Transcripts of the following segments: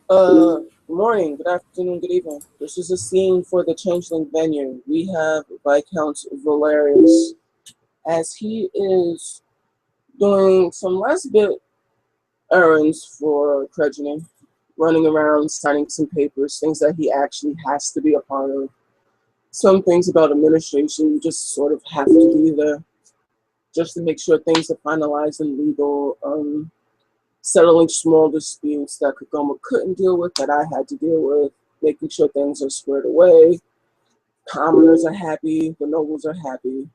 Good morning, good afternoon, good evening. This is a scene for the Changeling venue. We have Viscount Valerius as he is doing some last bit errands for Cregening, running around, signing some papers, things that he actually has to be a part of. Some things about administration, you just sort of have to be there just to make sure things are finalized and legal. Settling small disputes that Kagoma couldn't deal with that I had to deal with, making sure things are squared away. Commoners are happy, the nobles are happy,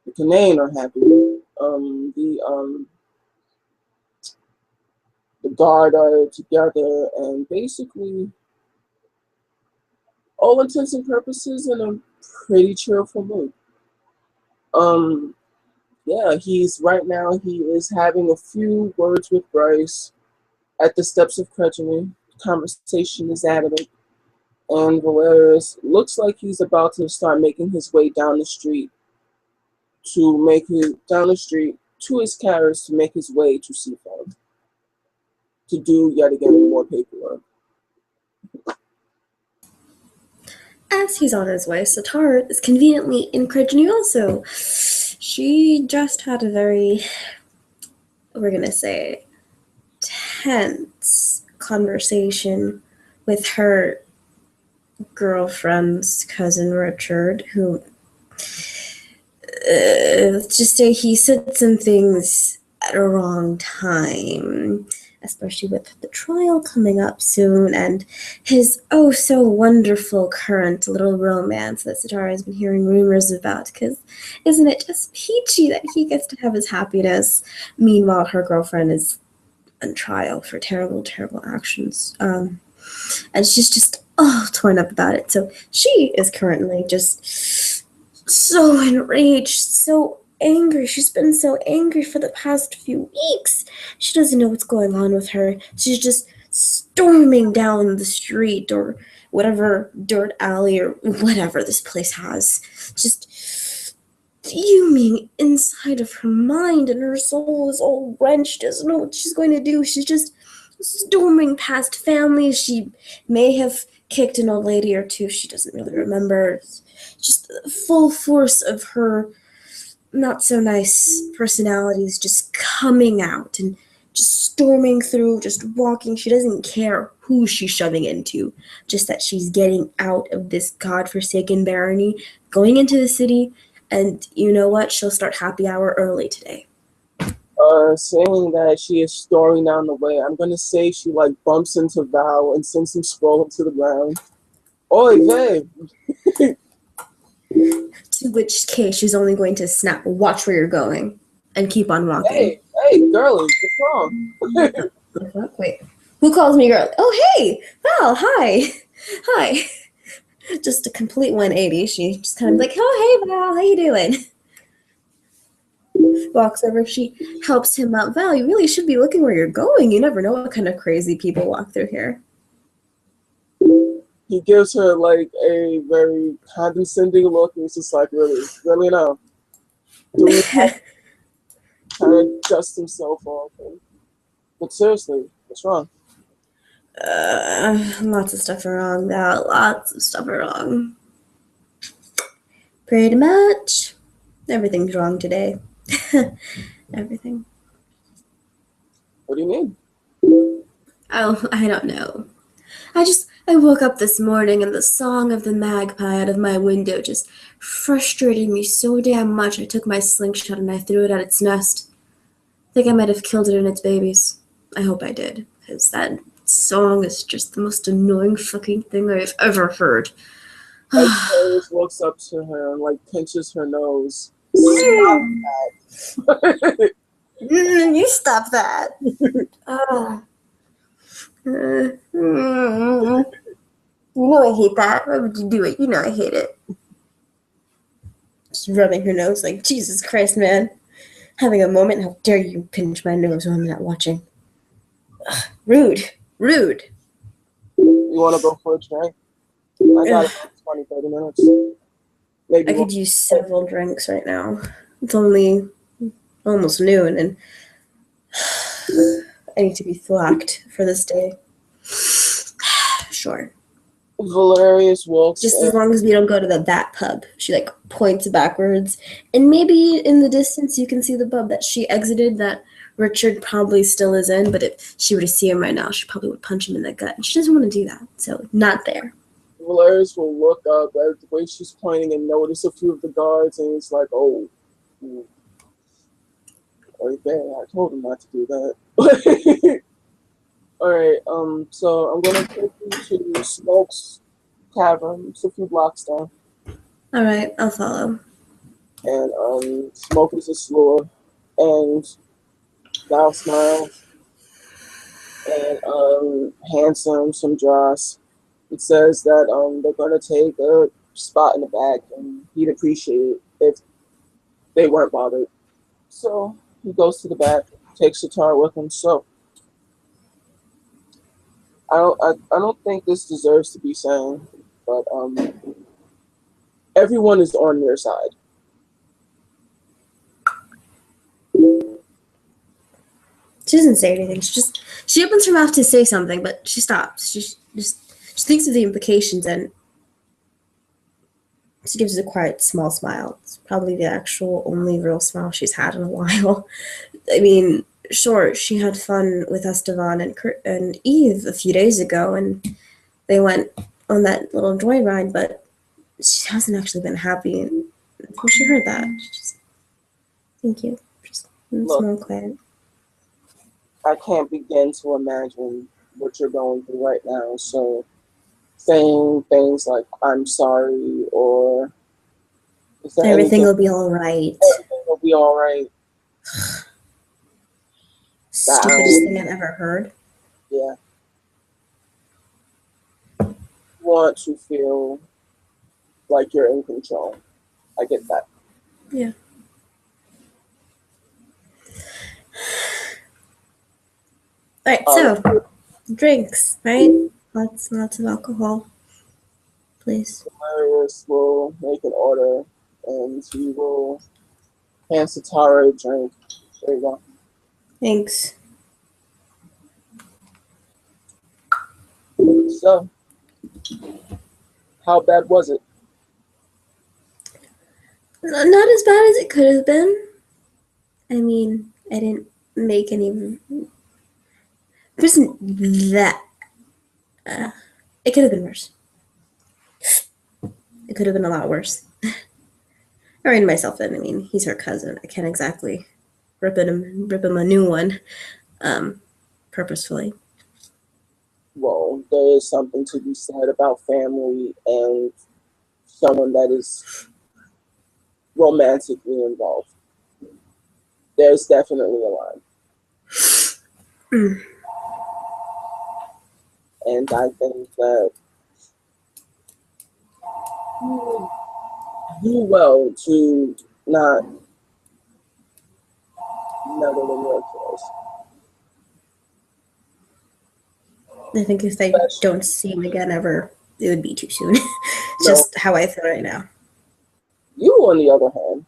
the Canaan are happy, the guard are together, and basically, all intents and purposes, in a pretty cheerful mood. Um, yeah, he is having a few words with Bryce at the steps of Crutchley. Conversation is animate. And Valerius looks like he's about to start making his way down the street to his carriage to make his way to Seafoam to do yet again more paperwork. As he's on his way, Satar is conveniently in Krajini also. She just had a very, we're going to say, tense conversation with her girlfriend's cousin Richard, who, let's just say he said some things at a wrong time, especially with the trial coming up soon and his oh so wonderful current little romance that Satara has been hearing rumors about, because isn't it just peachy that he gets to have his happiness? Meanwhile, her girlfriend is on trial for terrible, terrible actions. And she's just torn up about it. So she is currently just so enraged, so angry. She's been so angry for the past few weeks. She doesn't know what's going on with her. She's just storming down the street or whatever dirt alley or whatever this place has. Just fuming inside of her mind, and her soul is all wrenched, doesn't know what she's going to do. She's just storming past families. She may have kicked an old lady or two. She doesn't really remember. Just full force of her not so nice personalities just coming out and just storming through, just walking. She doesn't care who she's shoving into, just that she's getting out of this godforsaken barony, going into the city, and you know what? She'll start happy hour early today. Saying that she is storming down the way, I'm gonna say she like bumps into Val and sends him scrolling to the ground. Oi, babe! To which case, she's only going to snap, watch where you're going, and keep on walking. Hey, girlie, what's wrong? Wait, who calls me girl? Oh, hey, Val, hi. Hi. Just a complete 180. She just kind of like, oh, hey, Val, how you doing? Walks over, she helps him up. Val, you really should be looking where you're going. You never know what kind of crazy people walk through here. He gives her like a very condescending look, and he's just like, really now? Trying to dust himself off. But seriously, what's wrong? Lots of stuff are wrong, Val. Lots of stuff are wrong. Pretty much everything's wrong today. Everything. What do you mean? Oh, I don't know. I woke up this morning and the song of the magpie out of my window just frustrated me so damn much I took my slingshot and I threw it at its nest. I think I might have killed it and its babies. I hope I did, because that song is just the most annoying fucking thing I've ever heard. Rose walks up to her and like pinches her nose. Stop that. You stop that. You know I hate that. Why would you do it? You know I hate it. Just rubbing her nose like, Jesus Christ, man. Having a moment, how dare you pinch my nose when I'm not watching. Ugh, rude. You want to go for a drink? I got it for 20, 30 minutes. Maybe I could use several drinks right now. It's only almost noon, and I need to be thwacked for this day. Sure. Valerius walks Just in. as long as we don't go to that pub. She like points backwards, and maybe in the distance you can see the pub that she exited. That Richard probably still is in, but if she were to see him right now, she probably would punch him in the gut, and she doesn't want to do that. So not there. Valerius will look up at the way she's pointing and notice a few of the guards, and it's like, oh, right there. I told him not to do that. All right. So I'm gonna take you to Smoke's Tavern. It's a few blocks down, All right, I'll follow. and Smoke is a slur, and Val smiles and handsome some dross. It says that they're gonna take a spot in the back, and he'd appreciate it if they weren't bothered. So he goes to the back, takes the tar with him. So I don't think this deserves to be saying, but everyone is on their side. She doesn't say anything. She opens her mouth to say something, but she stops. She thinks of the implications and she gives a quiet, small smile. It's probably the actual only real smile she's had in a while. I mean, sure, she had fun with Estevan and Eve a few days ago, and they went on that little joyride, but she hasn't actually been happy until she heard that. She just, thank you. Just Look, small, quiet. I can't begin to imagine what you're going through right now. So saying things like "I'm sorry" or "Is there Everything anything?" will be all right. Everything will be all right. Stupidest thing I've ever heard. Yeah. You want to feel like you're in control. I get that. Yeah. All right, so drinks, right? Lots of alcohol, please. Marius will make an order and he will hand Satara a drink. There you go. Thanks. So, how bad was it? Not as bad as it could have been. I mean, I didn't make any. It wasn't that. It could have been worse. It could have been a lot worse. I reined myself in. I mean, he's her cousin. I can't exactly rip him a new one, purposefully. Well, there is something to be said about family and someone that is romantically involved. There's definitely a line. And I think that you do well to not meddle in your affairs. I think if I don't see him again ever, it would be too soon. It's No, just how I feel right now. you, on the other hand,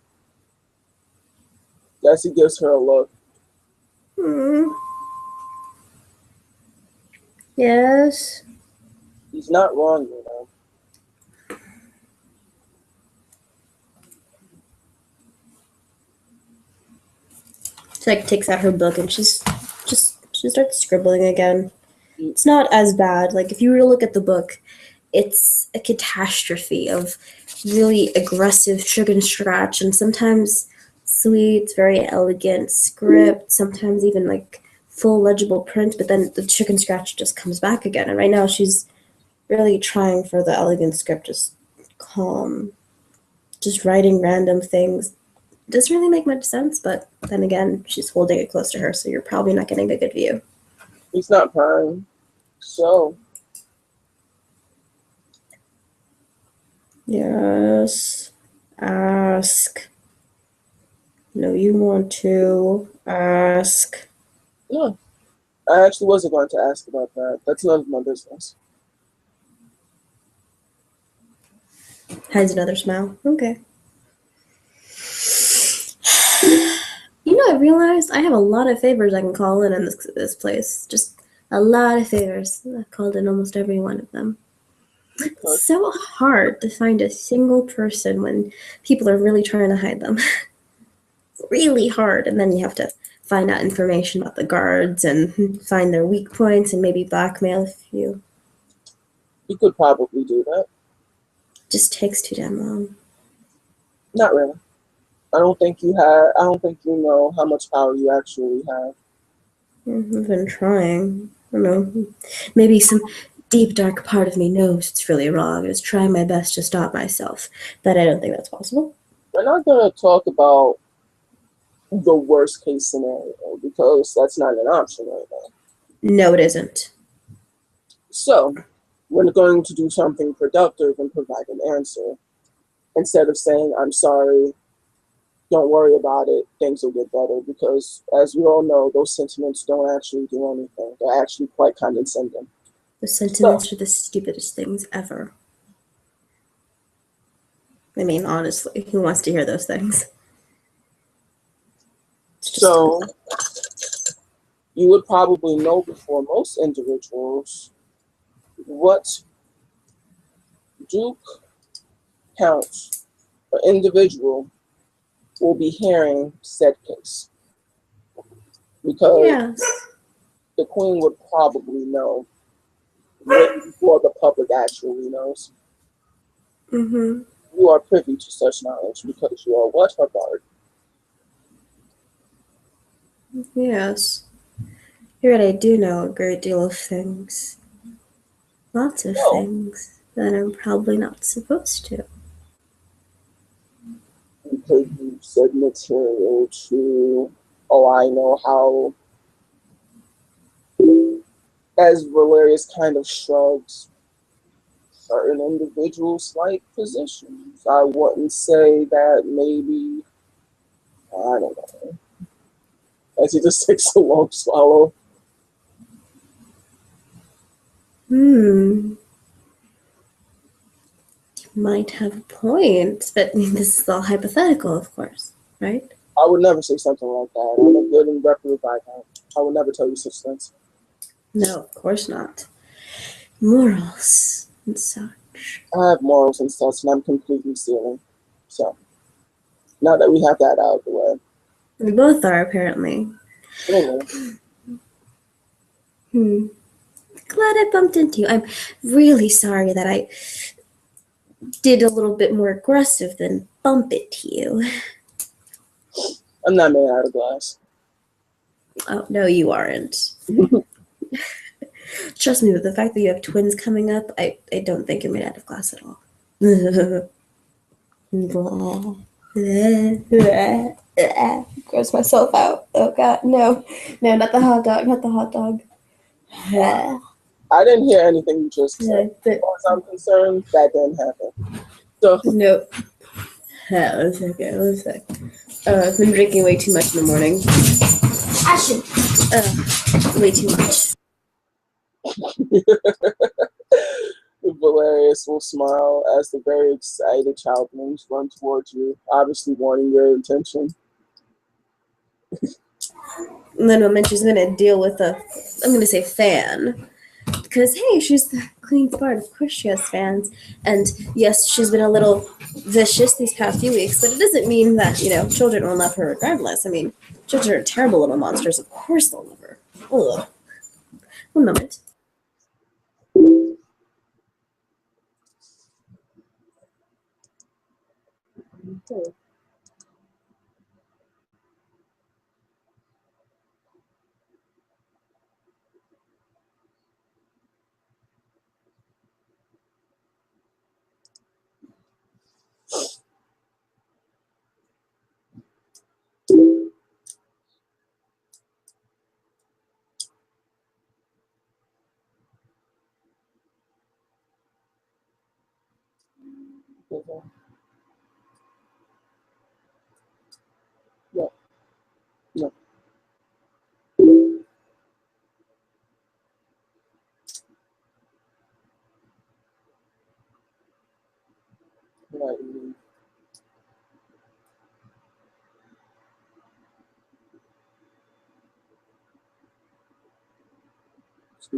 Jesse gives her a look. Yes. He's not wrong, you know. She like takes out her book and she starts scribbling again. It's not as bad. Like if you were to look at the book, it's a catastrophe of really aggressive sugar and scratch and sometimes sweet, very elegant script, sometimes even like full legible print, but then the chicken scratch just comes back again. And right now she's really trying for the elegant script, just calm, just writing random things. It doesn't really make much sense, but then again, she's holding it close to her, so you're probably not getting a good view. He's not prying. So, Yes. Ask. No, you want to ask. yeah. I actually wasn't going to ask about that. That's none of my business. Has another smile. Okay. You know, I realized I have a lot of favors I can call in this place. Just A lot of favors. I've called in almost every one of them. You It's could. so hard to find a single person when people are really trying to hide them. Really hard. And then you have to find out information about the guards and find their weak points and maybe blackmail a few. You could probably do that. Just takes too damn long. Not really. I don't think you have. I don't think you know how much power you actually have. I've been trying. I don't know. Maybe some deep dark part of me knows it's really wrong and is trying my best to stop myself. But I don't think that's possible. We're not gonna talk about the worst case scenario because that's not an option right now. No, it isn't. So we're going to do something productive and provide an answer instead of saying I'm sorry, don't worry about it, things will get better. Because as we all know, those sentiments don't actually do anything. They're actually quite condescending. The So, sentiments are the stupidest things ever. I mean, honestly, who wants to hear those things? It's just so you would probably know before most individuals what Duke Count or individual will be hearing said case because yes. the Queen would probably know way before the public actually knows. Mm-hmm. You are privy to such knowledge because you are what, her guard. Yes. You're right, I do know a great deal of things. Lots of So, things that I'm probably not supposed to. you could use said material to, oh, I know how, as Valerius kind of shrugs, certain individuals like positions. I wouldn't say that maybe, I don't know, as he just takes a long swallow. Hmm. Might have a point, but this is all hypothetical, of course, right? I would never say something like that. I'm a good and reputable Viscount. I would never tell you such things. No, of course not. Morals and such. I have morals and stuff, and I'm completely stealing. So, now that we have that out of the way, We both are, apparently. anyway, Hmm. Glad I bumped into you. I'm really sorry that I did a little bit more aggressive than bump it to you. I'm not made out of glass. Oh, no, you aren't. Trust me, with the fact that you have twins coming up, I don't think you're made out of glass at all. Gross myself out. Oh god, no. No, not the hot dog, not the hot dog. I didn't hear anything you just said. No, As far as I'm concerned, that didn't happen. So, no. One second, one sec. I've been drinking way too much in the morning. Passion. Way too much. Valerius will smile as the very excited childlings run towards you, obviously wanting your attention. And then she's gonna deal with I'm gonna say fan. Because, hey, she's the Queen Bard. Of course she has fans. And yes, she's been a little vicious these past few weeks, but it doesn't mean that, children will love her regardless. I mean, children are terrible little monsters. Of course they'll love her. Ugh. One moment. Okay. No, no. Right.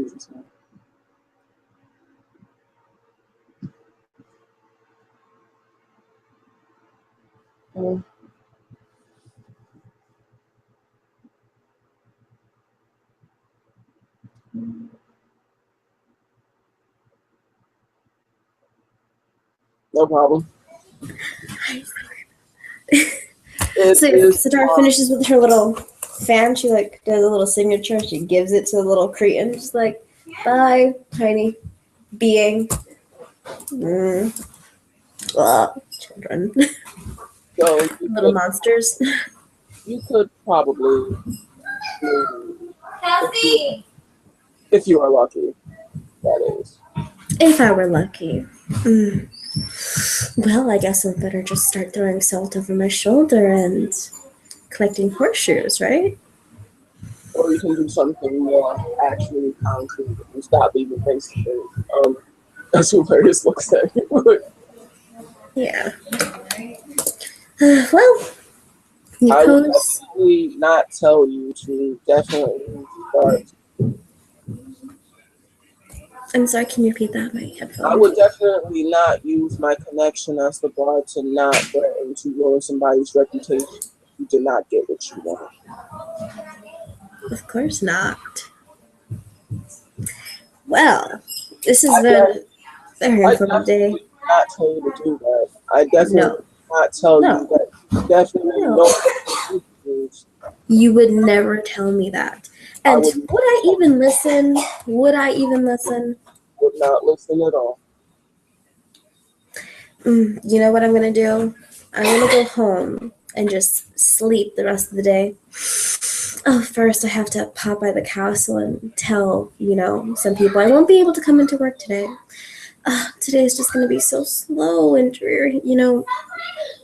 Jesus. Uh, no problem. It So if is Sitar finishes with her little fan, she like does a little signature. She gives it to the little cretin. She's like, "Bye, tiny being." Mm. Children, so little monsters. you could probably maybe if you Kathy. if you are lucky, that is. If I were lucky. Mm. Well, I guess I better just start throwing salt over my shoulder and collecting horseshoes, right? Or you can do something more actually concrete and stop even thinking. As hilarious looks at you. Yeah. Well, you I would pose. definitely not tell you to definitely start. I'm sorry, can you repeat that? My I headphones. would definitely not use my connection as the bar to not threaten to ruin somebody's reputation. You did not get what you want. Of course not. Well, this has I, been def- a very I informative day. definitely did not tell you to do that. I definitely No, did not tell you no, that. Definitely no. know what you is. You would never tell me that. I And would would never I tell even listen? Would I even listen? you, would not listen at all. You know what I'm gonna do? I'm gonna go home and just sleep the rest of the day. Oh, first I have to pop by the castle and tell, some people I won't be able to come into work today. Today is just gonna be so slow and dreary.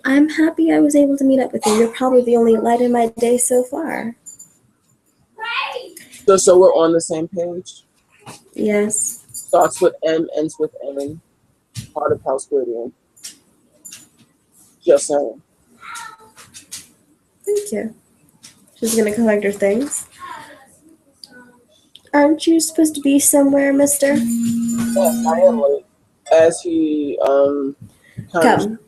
I'm happy I was able to meet up with you. You're probably the only light in my day so far. So we're on the same page. Yes. Starts with M, ends with N. Part of House Gradient. Just saying. Thank you. She's gonna collect her things. Aren't you supposed to be somewhere, mister? Yes, I am late. As he kind of Come.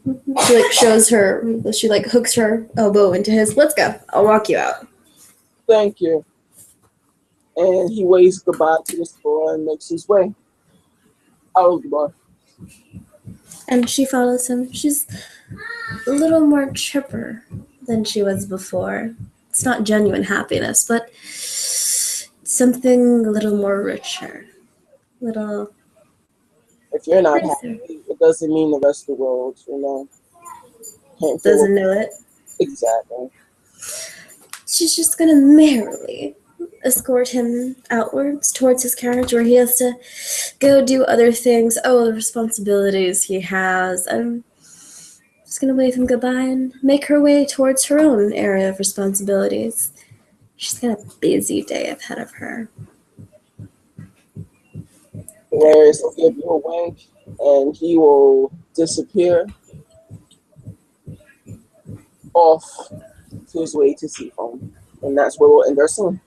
She shows her, she hooks her elbow into his. Let's go. I'll walk you out. thank you. And he waves goodbye to the store and makes his way out of the bar. And she follows him. She's a little more chipper than she was before. It's not genuine happiness, but something a little more richer. Little If you're not nicer. happy, it doesn't mean the rest of the world, can't feel Doesn't know it. exactly. She's just gonna merrily escort him outwards towards his carriage where he has to go do other things. Oh, the responsibilities he has. I'm just gonna wave him goodbye and make her way towards her own area of responsibilities. She's got a busy day ahead of her. Hilarious will give you a wink and he will disappear off to his way to Seafoam. And that's where we'll end our scene.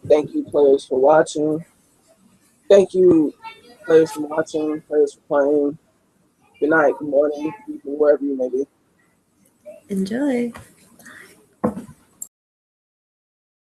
Thank you, players, for watching. Thank you, players, for watching, players, for playing. Good night, good morning, wherever you may be. Enjoy.